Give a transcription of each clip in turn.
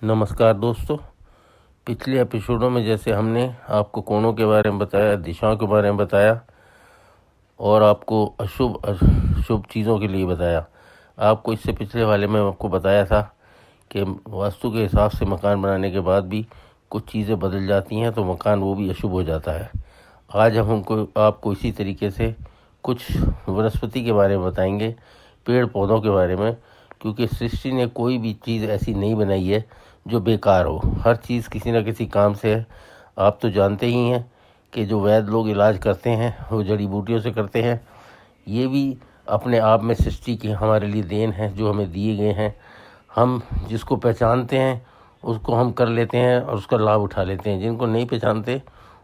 नमस्कार दोस्तों। पिछले एपिसोडों में जैसे हमने आपको कोणों के बारे में बताया, दिशाओं के बारे में बताया और आपको अशुभ शुभ चीज़ों के लिए बताया। आपको इससे पिछले वाले में आपको बताया था कि वास्तु के हिसाब से मकान बनाने के बाद भी कुछ चीज़ें बदल जाती हैं तो मकान वो भी अशुभ हो जाता है। आज हम हमको आपको इसी तरीके से कुछ वनस्पति के बारे में बताएंगे, पेड़ पौधों के बारे में, क्योंकि सृष्टि ने कोई भी चीज़ ऐसी नहीं बनाई है जो बेकार हो। हर चीज़ किसी न किसी काम से है। आप तो जानते ही हैं कि जो वैद्य लोग इलाज करते हैं वो जड़ी बूटियों से करते हैं। ये भी अपने आप में सृष्टि की हमारे लिए देन है जो हमें दिए गए हैं। हम जिसको पहचानते हैं उसको हम कर लेते हैं और उसका लाभ उठा लेते हैं। जिनको नहीं पहचानते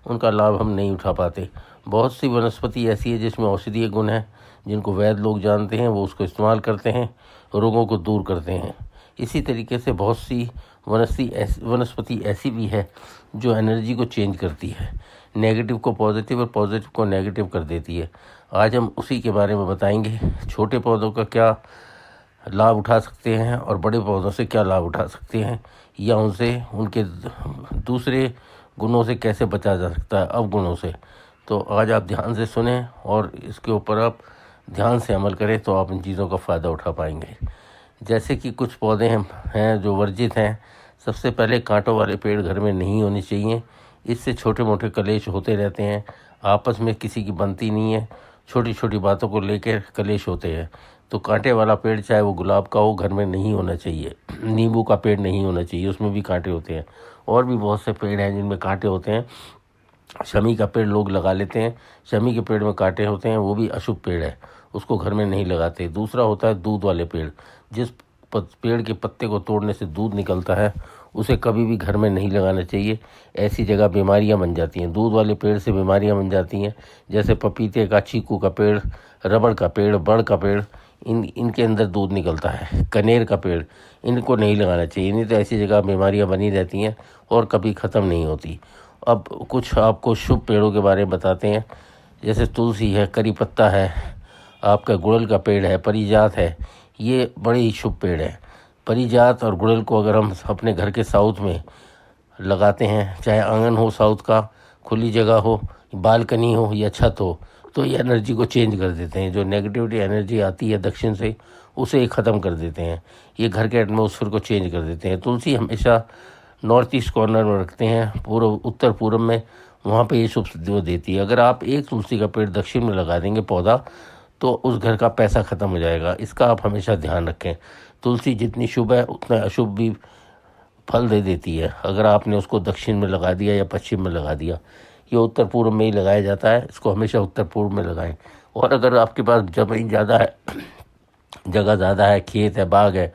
उनका लाभ हम नहीं उठा पाते। बहुत सी वनस्पति ऐसी है जिसमें औषधीय गुण है, जिनको वैद्य लोग जानते हैं, वो उसको इस्तेमाल करते हैं, रोगों को दूर करते हैं। इसी तरीके से बहुत सी वनस्पति ऐसी भी है जो एनर्जी को चेंज करती है, नेगेटिव को पॉजिटिव और पॉजिटिव को नेगेटिव कर देती है। आज हम उसी के बारे में बताएंगे। छोटे पौधों का क्या लाभ उठा सकते हैं और बड़े पौधों से क्या लाभ उठा सकते हैं, या उनसे उनके दूसरे गुणों से कैसे बचा जा सकता है, अवगुणों से। तो आज आप ध्यान से सुने और इसके ऊपर आप ध्यान से अमल करें तो आप इन चीज़ों का फ़ायदा उठा पाएंगे। जैसे कि कुछ पौधे हैं जो वर्जित हैं। सबसे पहले कांटों वाले पेड़ घर में नहीं होने चाहिए। इससे छोटे मोटे कलेश होते रहते हैं, आपस में किसी की बनती नहीं है, छोटी छोटी बातों को लेकर कलेश होते हैं। तो कांटे वाला पेड़ चाहे वो गुलाब का हो घर में नहीं होना चाहिए। नींबू का पेड़ नहीं होना चाहिए, उसमें भी कांटे होते हैं। और भी बहुत से पेड़ हैं जिनमें कांटे होते हैं। शमी का पेड़ लोग लगा लेते हैं, शमी के पेड़ में कांटे होते हैं, वो भी अशुभ पेड़ है, उसको घर में नहीं लगाते। दूसरा होता है दूध वाले पेड़। जिस पेड़ के पत्ते को तोड़ने से दूध निकलता है उसे कभी भी घर में नहीं लगाना चाहिए। ऐसी जगह बीमारियां बन जाती हैं, दूध वाले पेड़ से बीमारियां बन जाती हैं। जैसे पपीते का, चीकू का पेड़, रबड़ का पेड़, बड़ का पेड़, इनके अंदर दूध निकलता है। कनेर का पेड़, इनको नहीं लगाना चाहिए, नहीं तो ऐसी जगह बीमारियां बनी रहती हैं और कभी ख़त्म नहीं होती। अब कुछ आपको शुभ पेड़ों के बारे में बताते हैं। जैसे तुलसी है, करी पत्ता है, आपका गुड़हल का पेड़ है, परिजात है, ये बड़े ही शुभ पेड़ हैं। परिजात और गुड़हल को अगर हम अपने घर के साउथ में लगाते हैं, चाहे आंगन हो साउथ का, खुली जगह हो, बालकनी हो या छत हो, तो ये एनर्जी को चेंज कर देते हैं। जो नेगेटिविटी एनर्जी आती है दक्षिण से, उसे ख़त्म कर देते हैं। ये घर के एटमॉस्फेयर को चेंज कर देते हैं। तुलसी हमेशा नॉर्थ ईस्ट कॉर्नर में रखते हैं, पूर्व उत्तर पूर्व में, वहाँ पे ये शुभ वो देती है। अगर आप एक तुलसी का पेड़ दक्षिण में लगा देंगे पौधा, तो उस घर का पैसा ख़त्म हो जाएगा। इसका आप हमेशा ध्यान रखें। तुलसी जितनी शुभ है उतना अशुभ भी फल दे देती है। अगर आपने उसको दक्षिण में लगा दिया या पश्चिम में लगा दिया, ये उत्तर पूर्व में ही लगाया जाता है, इसको हमेशा उत्तर पूर्व में लगाएं। और अगर आपके पास ज़मीन ज़्यादा है, जगह ज़्यादा है, खेत है, बाग है,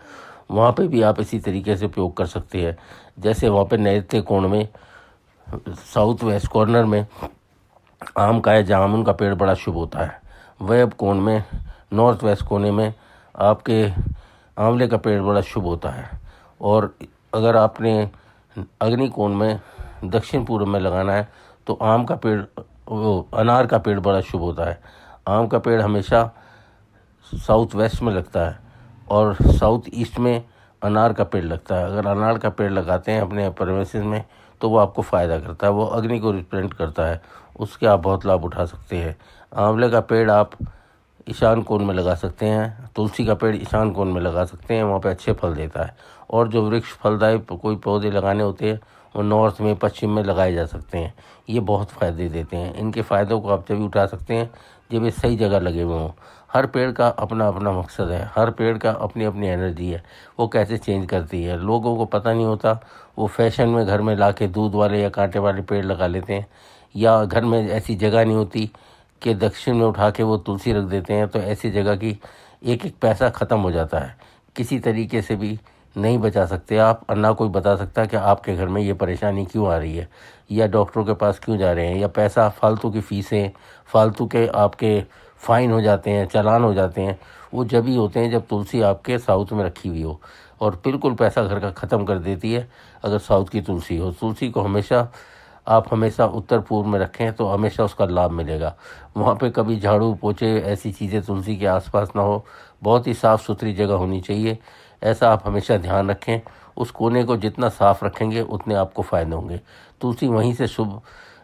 वहाँ पे भी आप इसी तरीके से उपयोग कर सकते हैं। जैसे वहाँ पे नैऋत्य कोण में, साउथ वेस्ट कॉर्नर में आम का या जामुन का पेड़ बड़ा शुभ होता है। वेब कोण में, नॉर्थ वेस्ट कोने में आपके आंवले का पेड़ बड़ा शुभ होता है। और अगर आपने अग्नि कोण में दक्षिण पूर्व में लगाना है तो आम का पेड़, वो अनार का पेड़ बड़ा शुभ होता है। आम का पेड़ हमेशा साउथ वेस्ट में लगता है और साउथ ईस्ट में अनार का पेड़ लगता है। अगर अनार का पेड़ लगाते हैं अपने प्रेमिसेस में तो वो आपको फ़ायदा करता है, वो अग्नि को रिप्रेजेंट करता है, उसके आप बहुत लाभ उठा सकते हैं। आंवले का पेड़ आप ईशान कोण में लगा सकते हैं, तुलसी का पेड़ ईशान कोण में लगा सकते हैं, वहाँ पे अच्छे फल देता है। और जो वृक्ष फलदायी कोई पौधे लगाने होते हैं वो नॉर्थ में, पश्चिम में लगाए जा सकते हैं। ये बहुत फ़ायदे देते हैं। इनके फ़ायदों को आप तभी उठा सकते हैं जब ये सही जगह लगे हुए हों। हर पेड़ का अपना अपना मकसद है, हर पेड़ का अपनी अपनी एनर्जी है, वो कैसे चेंज करती है। लोगों को पता नहीं होता, वो फैशन में घर में लाके दूध वाले या कांटे वाले पेड़ लगा लेते हैं, या घर में ऐसी जगह नहीं होती कि दक्षिण में उठा के वो तुलसी रख देते हैं। तो ऐसी जगह की एक एक पैसा ख़त्म हो जाता है। किसी तरीके से भी नहीं बचा सकते आप, और ना कोई बता सकता कि आपके घर में ये परेशानी क्यों आ रही है, या डॉक्टरों के पास क्यों जा रहे हैं, या पैसा फालतू की फ़ीसें, फालतू के आपके फ़ाइन हो जाते हैं, चालान हो जाते हैं। वो जब ही होते हैं जब तुलसी आपके साउथ में रखी हुई हो, और बिल्कुल पैसा घर का ख़त्म कर देती है अगर साउथ की तुलसी हो। तुलसी को हमेशा उत्तर पूर्व में रखें तो हमेशा उसका लाभ मिलेगा। वहाँ पे कभी झाड़ू पोछे ऐसी चीज़ें तुलसी के आसपास ना हो, बहुत ही साफ़ सुथरी जगह होनी चाहिए। ऐसा आप हमेशा ध्यान रखें उस कोने को जितना साफ़ रखेंगे उतने आपको फ़ायदे होंगे। तुलसी वहीं से शुभ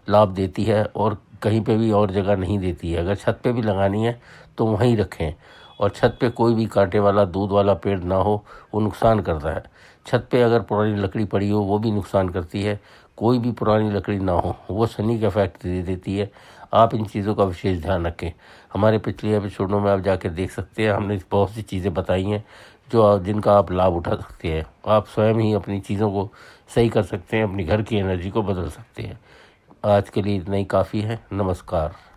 लाभ देती है और कहीं पे भी और जगह नहीं देती है। अगर छत पे भी लगानी है तो वहीं रखें, और छत पे कोई भी कांटे वाला दूध वाला पेड़ ना हो, वो नुकसान करता है। छत पे अगर पुरानी लकड़ी पड़ी हो वो भी नुकसान करती है। कोई भी पुरानी लकड़ी ना हो, वो शनि का इफेक्ट दे देती है। आप इन चीज़ों का विशेष ध्यान रखें। हमारे पिछले एपिसोडों में आप जाके देख सकते हैं, हमने बहुत सी चीज़ें बताई हैं जिनका आप लाभ उठा सकते हैं। आप स्वयं ही अपनी चीज़ों को सही कर सकते हैं, अपनी घर की एनर्जी को बदल सकते हैं। आज के लिए इतना ही काफ़ी है। नमस्कार।